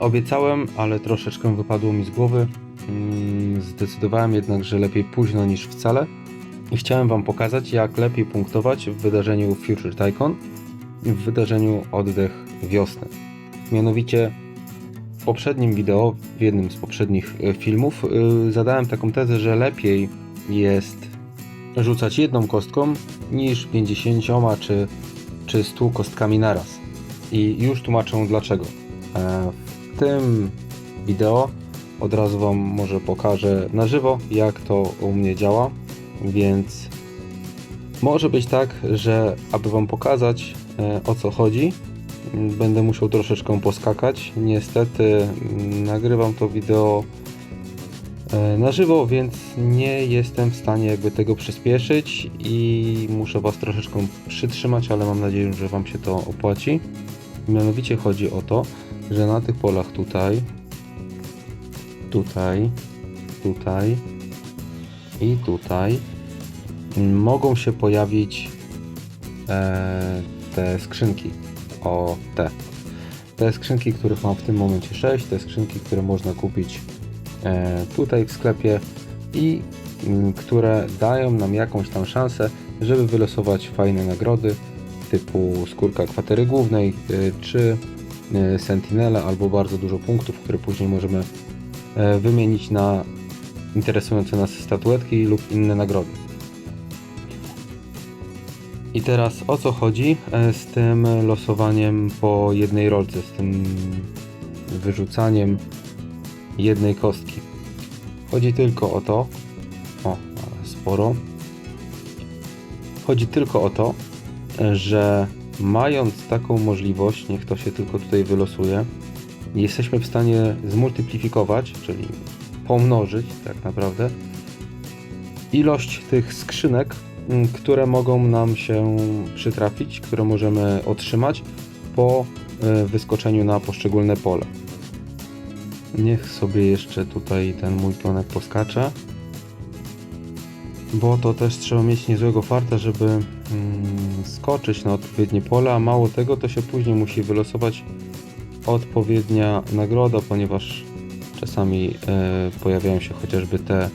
Obiecałem, ale troszeczkę wypadło mi z głowy. Zdecydowałem jednak, że lepiej późno niż wcale. I chciałem Wam pokazać, jak lepiej punktować w wydarzeniu Future Tycoon i w wydarzeniu Oddech Wiosny. Mianowicie w poprzednim wideo, w jednym z poprzednich filmów zadałem taką tezę, że lepiej jest rzucać jedną kostką niż 50 czy 100 kostkami naraz. I już tłumaczę dlaczego. W tym wideo od razu Wam może pokażę na żywo, jak to u mnie działa, więc może być tak, że aby Wam pokazać, o co chodzi, będę musiał troszeczkę poskakać. Niestety nagrywam to wideo na żywo, więc nie jestem w stanie jakby tego przyspieszyć i muszę Was troszeczkę przytrzymać, ale mam nadzieję, że Wam się to opłaci. Mianowicie chodzi o to, że na tych polach tutaj i tutaj mogą się pojawić te skrzynki. Te skrzynki, których mam w tym momencie 6, te skrzynki, które można kupić tutaj w sklepie i które dają nam jakąś tam szansę, żeby wylosować fajne nagrody typu skórka kwatery głównej czy sentinela, albo bardzo dużo punktów, które później możemy wymienić na interesujące nas statuetki lub inne nagrody. I teraz o co chodzi z tym losowaniem po jednej rolce, z tym wyrzucaniem jednej kostki? Chodzi tylko o to, sporo. Chodzi tylko o to, że mając taką możliwość, niech to się tylko tutaj wylosuje, jesteśmy w stanie zmultiplikować, czyli pomnożyć tak naprawdę ilość tych skrzynek, które mogą nam się przytrafić, które możemy otrzymać po wyskoczeniu na poszczególne pole. Niech sobie jeszcze tutaj ten mój pionek poskacze, bo to też trzeba mieć niezłego farta, żeby skoczyć na odpowiednie pole, a mało tego, to się później musi wylosować odpowiednia nagroda, ponieważ czasami pojawiają się chociażby te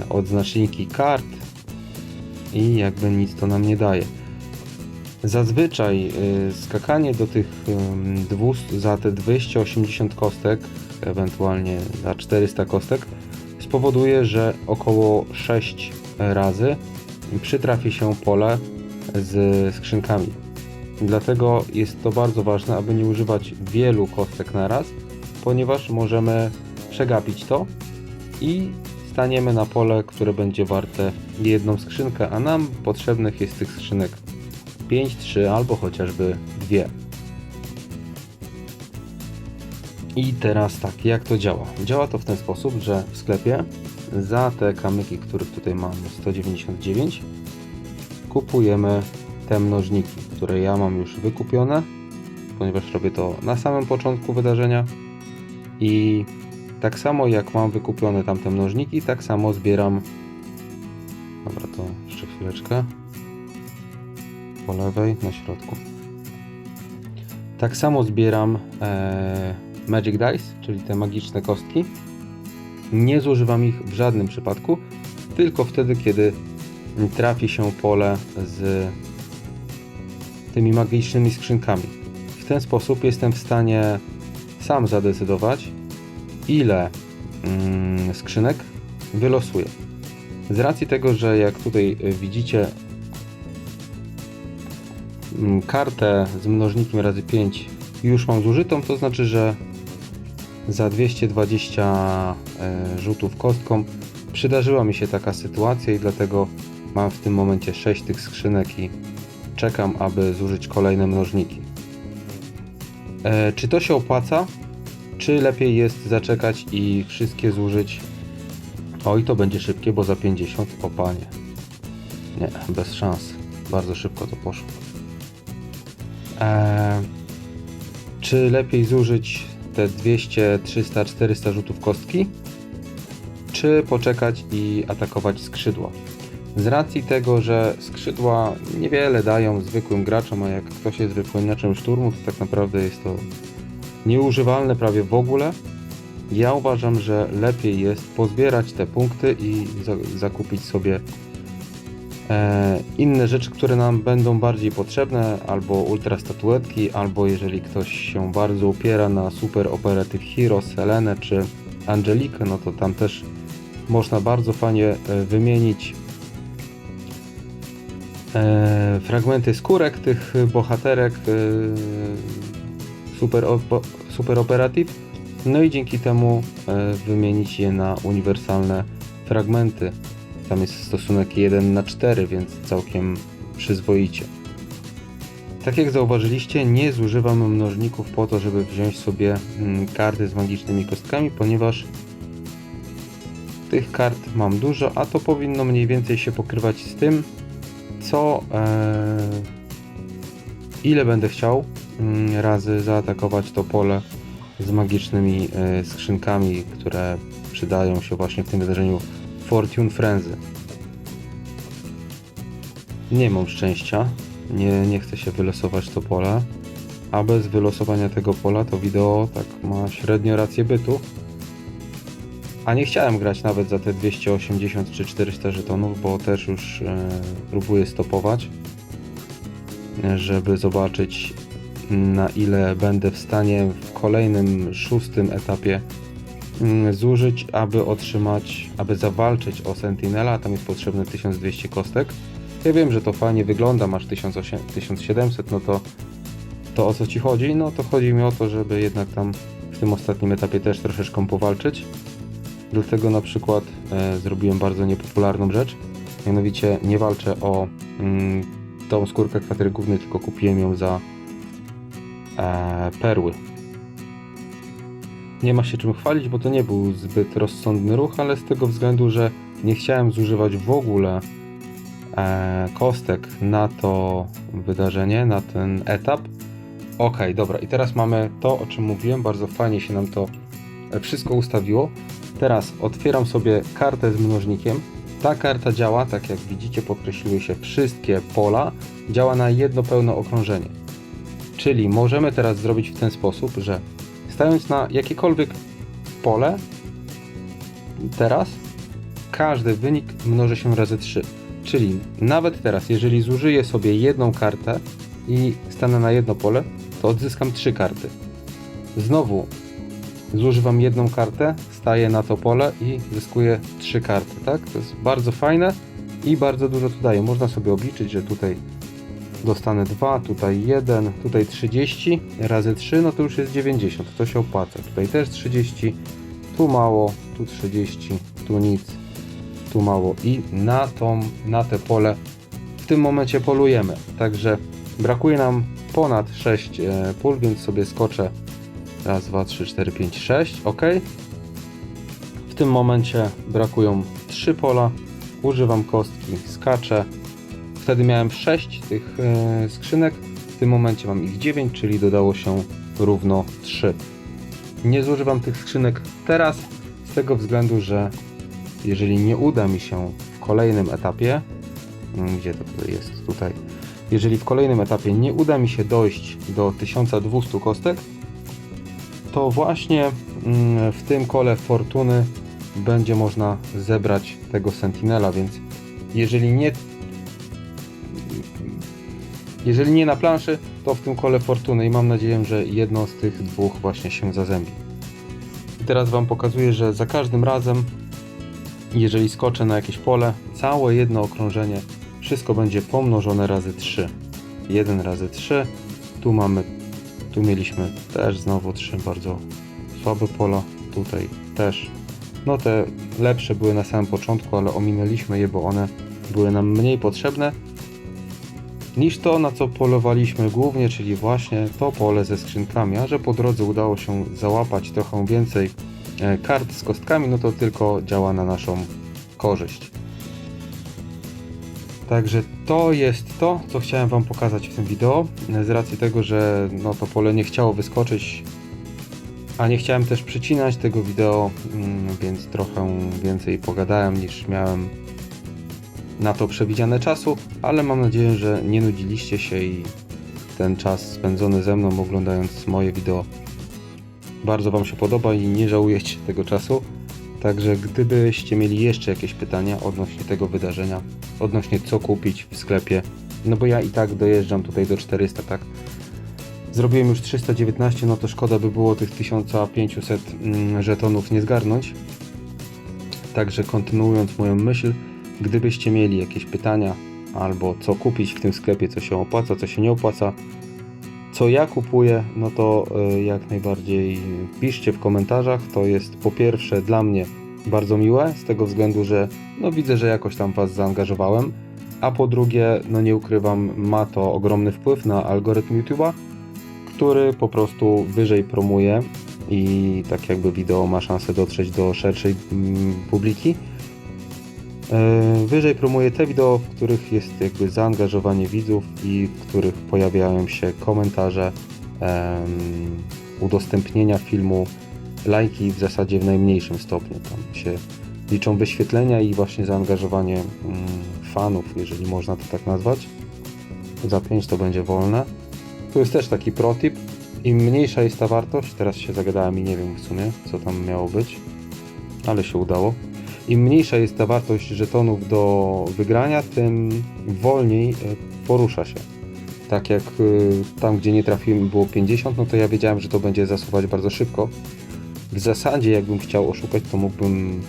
odznaczniki kart i jakby nic to nam nie daje. Zazwyczaj skakanie do tych 200, za te 280 kostek, ewentualnie za 400 kostek, spowoduje, że około 6 razy przytrafi się pole z skrzynkami. Dlatego jest to bardzo ważne, aby nie używać wielu kostek na raz, ponieważ możemy przegapić to i staniemy na pole, które będzie warte jedną skrzynkę, a nam potrzebnych jest tych skrzynek 5, 3 albo chociażby 2. I teraz tak, jak to działa? Działa to w ten sposób, że w sklepie za te kamyki, których tutaj mamy 199, kupujemy te mnożniki, które ja mam już wykupione, ponieważ robię to na samym początku wydarzenia i tak samo jak mam wykupione tamte mnożniki, tak samo zbieram. Dobra, to jeszcze chwileczkę. Po lewej, na środku. Tak samo zbieram Magic Dice, czyli te magiczne kostki. Nie zużywam ich w żadnym przypadku, tylko wtedy, kiedy trafi się pole z tymi magicznymi skrzynkami. W ten sposób jestem w stanie sam zadecydować, ile skrzynek wylosuję. Z racji tego, że jak tutaj widzicie, kartę z mnożnikiem razy 5 już mam zużytą, to znaczy, że za 220 rzutów kostką przydarzyła mi się taka sytuacja i dlatego mam w tym momencie 6 tych skrzynek i czekam, aby zużyć kolejne mnożniki. Czy to się opłaca? Czy lepiej jest zaczekać i wszystkie zużyć? Oj, to będzie szybkie, bo za 50, o panie. Nie, bez szans. Bardzo szybko to poszło. Czy lepiej zużyć te 200, 300, 400 rzutów kostki? Czy poczekać i atakować skrzydła? Z racji tego, że skrzydła niewiele dają zwykłym graczom, a jak ktoś jest wypełniaczem szturmu, to tak naprawdę jest to nieużywalne prawie w ogóle. Ja uważam, że lepiej jest pozbierać te punkty i zakupić sobie inne rzeczy, które nam będą bardziej potrzebne, albo ultra statuetki, albo jeżeli ktoś się bardzo upiera na Super Operative Hero, Selenę czy Angelikę, no to tam też można bardzo fajnie wymienić fragmenty skórek tych bohaterek Super Operative, no i dzięki temu wymienić je na uniwersalne fragmenty. Tam jest stosunek 1:4, więc całkiem przyzwoicie. Tak jak zauważyliście, nie zużywam mnożników po to, żeby wziąć sobie karty z magicznymi kostkami, ponieważ tych kart mam dużo, a to powinno mniej więcej się pokrywać z tym, co ile będę chciał razy zaatakować to pole z magicznymi skrzynkami, które przydają się właśnie w tym wydarzeniu Fortune Frenzy. Nie mam szczęścia, nie chcę się wylosować to pole, a bez wylosowania tego pola to wideo tak ma średnio rację bytu. A nie chciałem grać nawet za te 280 czy 400 żetonów, bo też już próbuję stopować, żeby zobaczyć, na ile będę w stanie w kolejnym 6. etapie zużyć, aby zawalczyć o Sentinela. Tam jest potrzebne 1200 kostek. Ja wiem, że to fajnie wygląda, masz 1700, no to o co ci chodzi? No to chodzi mi o to, żeby jednak tam w tym ostatnim etapie też troszeczkę powalczyć. Dlatego na przykład zrobiłem bardzo niepopularną rzecz, mianowicie nie walczę o tą skórkę kwatery głównej, tylko kupiłem ją za perły. Nie ma się czym chwalić, bo to nie był zbyt rozsądny ruch, ale z tego względu, że nie chciałem zużywać w ogóle kostek na to wydarzenie, na ten etap. Ok, dobra, i teraz mamy to, o czym mówiłem, bardzo fajnie się nam to wszystko ustawiło. Teraz otwieram sobie kartę z mnożnikiem. Ta karta działa, tak jak widzicie, podkreśliły się wszystkie pola, działa na jedno pełne okrążenie. Czyli możemy teraz zrobić w ten sposób, że stając na jakiekolwiek pole, teraz każdy wynik mnoży się razy 3. Czyli nawet teraz, jeżeli zużyję sobie jedną kartę i stanę na jedno pole, to odzyskam 3 karty. Znowu zużywam jedną kartę, staję na to pole i zyskuję 3 karty, tak? To jest bardzo fajne i bardzo dużo tu daje. Można sobie obliczyć, że tutaj dostanę 2, tutaj 1, tutaj 30 razy 3, no to już jest 90, to się opłaca. Tutaj też 30, tu mało, tu 30, tu nic, tu mało i na te pole w tym momencie polujemy. Także brakuje nam ponad 6 pól, więc sobie skoczę raz, 2, 3, 4, 5, 6, ok. W tym momencie brakują 3 pola, używam kostki, skaczę. Wtedy miałem 6 tych skrzynek, w tym momencie mam ich 9, czyli dodało się równo 3. Nie zużywam tych skrzynek teraz z tego względu, że jeżeli nie uda mi się w kolejnym etapie, gdzie to tutaj jest, tutaj, jeżeli w kolejnym etapie nie uda mi się dojść do 1200 kostek, to właśnie w tym kole fortuny będzie można zebrać tego Sentinela, więc jeżeli nie na planszy, to w tym kole fortuny i mam nadzieję, że jedno z tych dwóch właśnie się zazębi. I teraz Wam pokazuję, że za każdym razem, jeżeli skoczę na jakieś pole, całe jedno okrążenie, wszystko będzie pomnożone razy 3. 1 razy 3, tu mieliśmy też znowu 3 bardzo słabe pola, tutaj też. No te lepsze były na samym początku, ale ominęliśmy je, bo one były nam mniej potrzebne niż to, na co polowaliśmy głównie, czyli właśnie to pole ze skrzynkami, a że po drodze udało się załapać trochę więcej kart z kostkami, no to tylko działa na naszą korzyść. Także to jest to, co chciałem Wam pokazać w tym wideo. Z racji tego, że no, to pole nie chciało wyskoczyć, a nie chciałem też przycinać tego wideo, więc trochę więcej pogadałem niż miałem na to przewidziane czasu, ale mam nadzieję, że nie nudziliście się i ten czas spędzony ze mną oglądając moje wideo Bardzo Wam się podoba i nie żałujecie tego czasu. Także gdybyście mieli jeszcze jakieś pytania odnośnie tego wydarzenia, odnośnie co kupić w sklepie, no bo ja i tak dojeżdżam tutaj do 400, tak? Zrobiłem już 319, no to szkoda by było tych 1500 żetonów nie zgarnąć. Także kontynuując moją myśl, gdybyście mieli jakieś pytania albo co kupić w tym sklepie, co się opłaca, co się nie opłaca, co ja kupuję, no to jak najbardziej piszcie w komentarzach. To jest po pierwsze dla mnie bardzo miłe, z tego względu, że no widzę, że jakoś tam Was zaangażowałem, a po drugie, no nie ukrywam, ma to ogromny wpływ na algorytm YouTube'a, który po prostu wyżej promuje i tak jakby wideo ma szansę dotrzeć do szerszej publiki. Wyżej promuje te wideo, w których jest jakby zaangażowanie widzów i w których pojawiają się komentarze, udostępnienia filmu, lajki w zasadzie w najmniejszym stopniu. Tam się liczą wyświetlenia i właśnie zaangażowanie fanów, jeżeli można to tak nazwać. Za 5 to będzie wolne. Tu jest też taki protip. Im mniejsza jest ta wartość, teraz się zagadałem i nie wiem w sumie, co tam miało być, ale się udało. Im mniejsza jest ta wartość żetonów do wygrania, tym wolniej porusza się. Tak jak tam, gdzie nie trafiłem, było 50, no to ja wiedziałem, że to będzie zasuwać bardzo szybko. W zasadzie, jakbym chciał oszukać, to mógłbym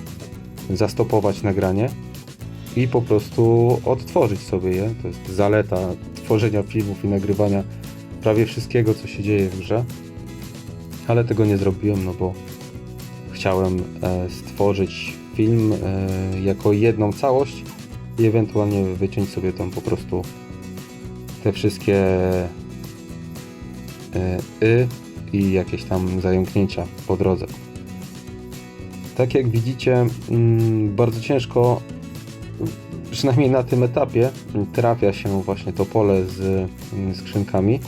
zastopować nagranie i po prostu odtworzyć sobie je. To jest zaleta tworzenia filmów i nagrywania prawie wszystkiego, co się dzieje w grze. Ale tego nie zrobiłem, no bo chciałem stworzyć film jako jedną całość i ewentualnie wyciąć sobie tam po prostu te wszystkie i jakieś tam zająknięcia po drodze. Tak jak widzicie, bardzo ciężko, przynajmniej na tym etapie, trafia się właśnie to pole z skrzynkami.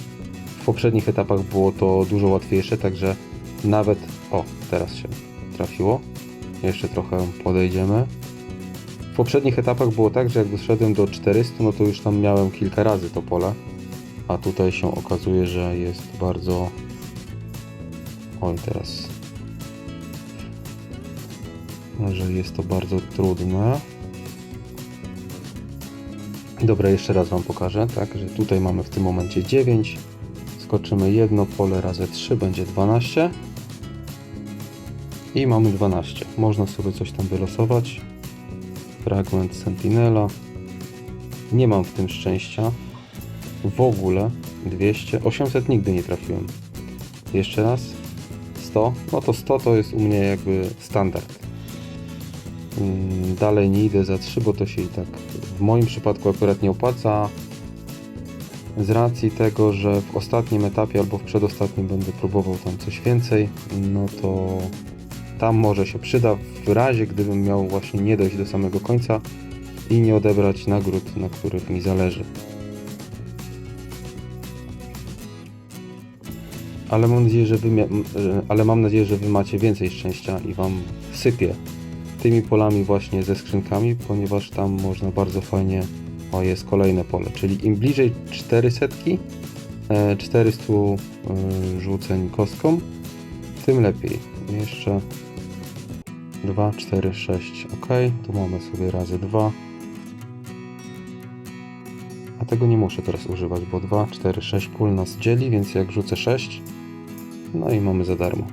W poprzednich etapach było to dużo łatwiejsze, także nawet... O, teraz się trafiło. Jeszcze trochę podejdziemy. W poprzednich etapach było tak, że jak doszedłem do 400, no to już tam miałem kilka razy to pole. A tutaj się okazuje, że jest bardzo... Oj, teraz... Że jest to bardzo trudne. Dobra, jeszcze raz Wam pokażę, tak, że tutaj mamy w tym momencie 9. Skoczymy jedno pole razy 3, będzie 12. I mamy 12. Można sobie coś tam wylosować. Fragment Sentinela. Nie mam w tym szczęścia. W ogóle 200. 800 nigdy nie trafiłem. Jeszcze raz. 100. No to 100 to jest u mnie jakby standard. Dalej nie idę za 3, bo to się i tak w moim przypadku akurat nie opłaca. Z racji tego, że w ostatnim etapie albo w przedostatnim będę próbował tam coś więcej, no to tam może się przyda w razie, gdybym miał właśnie nie dojść do samego końca i nie odebrać nagród, na których mi zależy. Ale mam nadzieję, że Wy macie więcej szczęścia i Wam sypie tymi polami właśnie ze skrzynkami, ponieważ tam można bardzo fajnie... O, jest kolejne pole, czyli im bliżej 400, 400 rzuceń kostką, tym lepiej. Jeszcze 2, 4, 6, ok, tu mamy sobie razy 2. A tego nie muszę teraz używać, bo 2, 4, 6 pól nas dzieli, więc jak rzucę 6, no i mamy za darmo.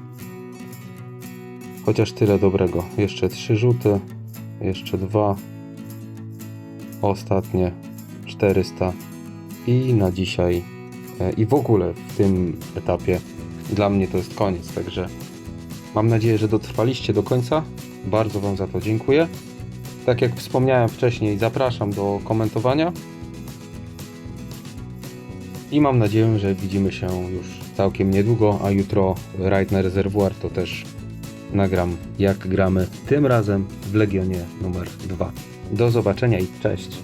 Chociaż tyle dobrego. Jeszcze 3 rzuty, jeszcze 2, ostatnie 400 i na dzisiaj i w ogóle w tym etapie dla mnie to jest koniec, także mam nadzieję, że dotrwaliście do końca. Bardzo Wam za to dziękuję. Tak jak wspomniałem wcześniej, zapraszam do komentowania i mam nadzieję, że widzimy się już całkiem niedługo, a jutro rajd na rezerwuar to też nagram, jak gramy tym razem w Legionie numer 2. Do zobaczenia i cześć!